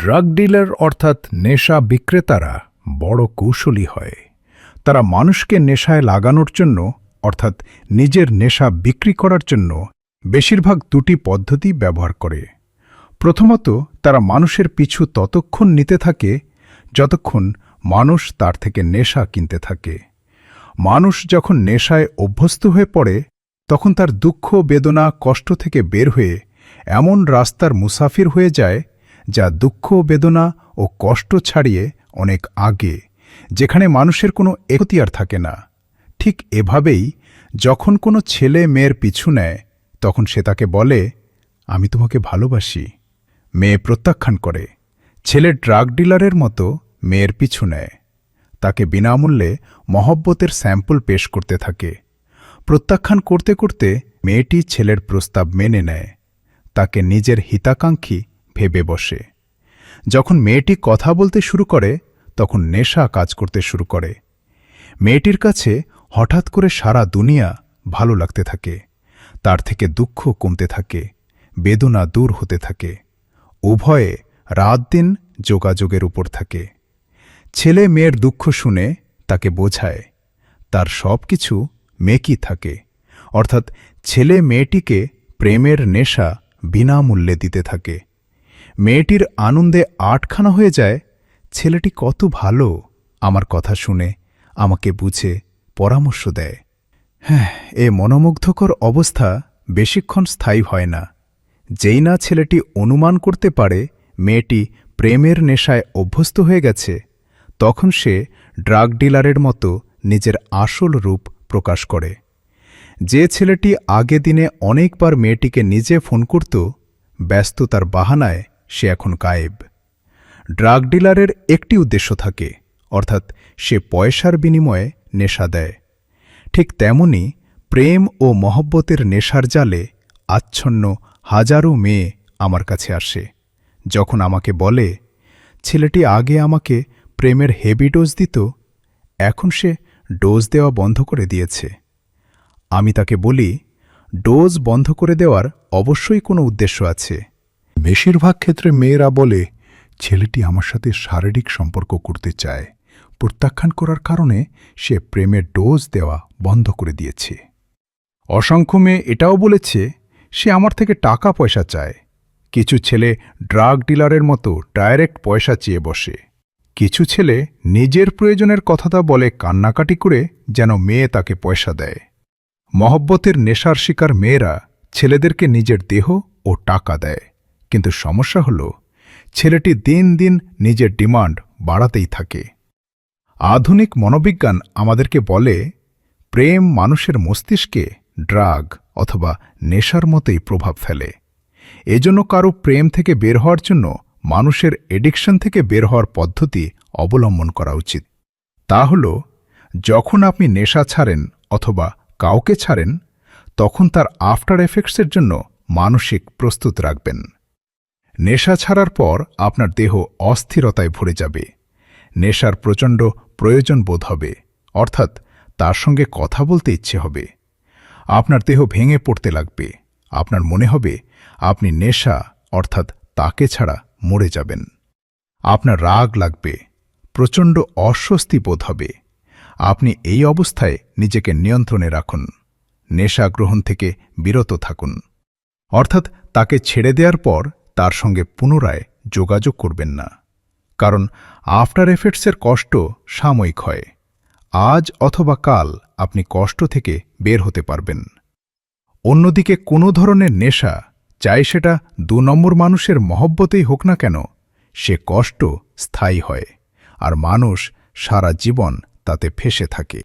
Drug dealer অর্থাৎ নেশা বিক্রেতারা বড় কৌশলী হয়। তারা মানুষকে নেশায় লাগানোর জন্য অর্থাৎ নিজের নেশা বিক্রি করার জন্য বেশিরভাগ দুটি পদ্ধতি ব্যবহার করে। প্রথমত, তারা মানুষের পিছু ততক্ষণ নিতে থাকে যতক্ষণ মানুষ তার থেকে নেশা কিনতে থাকে। মানুষ যখন নেশায় অভ্যস্ত হয়ে পড়ে তখন তার দুঃখ, বেদনা, কষ্ট থেকে বের হয়ে এমন রাস্তার মুসাফির হয়ে যায় যা দুঃখ, বেদনা ও কষ্ট ছাড়িয়ে অনেক আগে, যেখানে মানুষের কোনো এখতিয়ার থাকে না। ঠিক এভাবেই যখন কোনো ছেলে মেয়ের পিছু নেয় তখন সে তাকে বলে, আমি তোমাকে ভালোবাসি। মেয়ে প্রত্যাখ্যান করে। ছেলে ড্রাগ ডিলারের মতো মেয়ের পিছু নেয়। তাকে বিনামূল্যে মহব্বতের স্যাম্পল পেশ করতে থাকে। প্রত্যাখ্যান করতে করতে মেয়েটি ছেলের প্রস্তাব মেনে নেয়। তাকে নিজের হিতাকাঙ্ক্ষী ভেবে বসে। যখন মেয়েটি কথা বলতে শুরু করে তখন নেশা কাজ করতে শুরু করে। মেয়েটির কাছে হঠাৎ করে সারা দুনিয়া ভালো লাগতে থাকে। তার থেকে দুঃখ কমতে থাকে, বেদনা দূর হতে থাকে। উভয়ে রাত দিন যোগাযোগের উপর থাকে। ছেলে মেয়ের দুঃখ শুনে তাকে বোঝায়। তার সব কিছু মেকি থাকে, অর্থাৎ ছেলে মেয়েটিকে প্রেমের নেশা বিনামূল্যে দিতে থাকে। মেয়েটির আনন্দে আটখানা হয়ে যায়। ছেলেটি কত ভালো, আমার কথা শুনে, আমাকে বুঝে পরামর্শ দেয়। হ্যাঁ, এ মনোমুগ্ধকর অবস্থা বেশিক্ষণ স্থায়ী হয় না। যেই না ছেলেটি অনুমান করতে পারে মেয়েটি প্রেমের নেশায় অভ্যস্ত হয়ে গেছে, তখন সে ড্রাগ ডিলারের মতো নিজের আসল রূপ প্রকাশ করে। যে ছেলেটি আগে দিনে অনেকবার মেয়েটিকে নিজে ফোন করত, ব্যস্ততার বাহানায় সে এখন গায়েব। ড্রাগ ডিলারের একটি উদ্দেশ্য থাকে, অর্থাৎ সে পয়সার বিনিময়ে নেশা দেয়। ঠিক তেমনি প্রেম ও মহব্বতের নেশার জালে আচ্ছন্ন হাজারো মেয়ে আমার কাছে আসে। যখন আমাকে বলে, ছেলেটি আগে আমাকে প্রেমের হেভি ডোজ দিত, এখন সে ডোজ দেওয়া বন্ধ করে দিয়েছে। আমি তাকে বলি, ডোজ বন্ধ করে দেওয়ার অবশ্যই কোনো উদ্দেশ্য আছে। বেশিরভাগ ক্ষেত্রে মেয়েরা বলে, ছেলেটি আমার সাথে শারীরিক সম্পর্ক করতে চায়। প্রত্যাখ্যান করার কারণে সে প্রেমের ডোজ দেওয়া বন্ধ করে দিয়েছে। অসংখ্য মেয়ে এটাও বলেছে, সে আমার থেকে টাকা পয়সা চায়। কিছু ছেলে ড্রাগ ডিলারের মতো ডাইরেক্ট পয়সা চেয়ে বসে। কিছু ছেলে নিজের প্রয়োজনের কথাটা বলে কান্নাকাটি করে যেন মেয়ে তাকে পয়সা দেয়। মহব্বতের নেশার শিকার মেয়েরা ছেলেদেরকে নিজের দেহ ও টাকা দেয়। কিন্তু সমস্যা হল, ছেলেটি দিন দিন নিজের ডিমান্ড বাড়াতেই থাকে। আধুনিক মনোবিজ্ঞান আমাদেরকে বলে, প্রেম মানুষের মস্তিষ্কে ড্রাগ অথবা নেশার মতোই প্রভাব ফেলে। এজন্য কারো প্রেম থেকে বের হওয়ার জন্য মানুষের এডিকশন থেকে বের হওয়ার পদ্ধতি অবলম্বন করা উচিত। তা হল, যখন আপনি নেশা ছাড়েন অথবা কাউকে ছাড়েন, তখন তার আফটার এফেক্টসের জন্য মানসিক প্রস্তুত রাখবেন। নেশা ছাড়ার পর আপনার দেহ অস্থিরতায় ভরে যাবে। নেশার প্রচণ্ড প্রয়োজন বোধ হবে, অর্থাৎ তার সঙ্গে কথা বলতে ইচ্ছে হবে। আপনার দেহ ভেঙে পড়তে লাগবে। আপনার মনে হবে আপনি নেশা অর্থাৎ তাকে ছাড়া মরে যাবেন। আপনার রাগ লাগবে, প্রচণ্ড অস্বস্তি বোধ হবে। আপনি এই অবস্থায় নিজেকে নিয়ন্ত্রণে রাখুন। নেশা গ্রহণ থেকে বিরত থাকুন, অর্থাৎ তাকে ছেড়ে দেওয়ার পর তার সঙ্গে পুনরায় যোগাযোগ করবেন না। কারণ আফটার এফেক্টসের কষ্ট সাময়িক হয়। আজ অথবা কাল আপনি কষ্ট থেকে বের হতে পারবেন। অন্যদিকে কোনো ধরনের নেশা, চাই সেটা ২ নম্বর মানুষের মহব্বতেই হোক না কেন, সে কষ্ট স্থায়ী হয় আর মানুষ সারা জীবন তাতে ফেঁসে থাকে।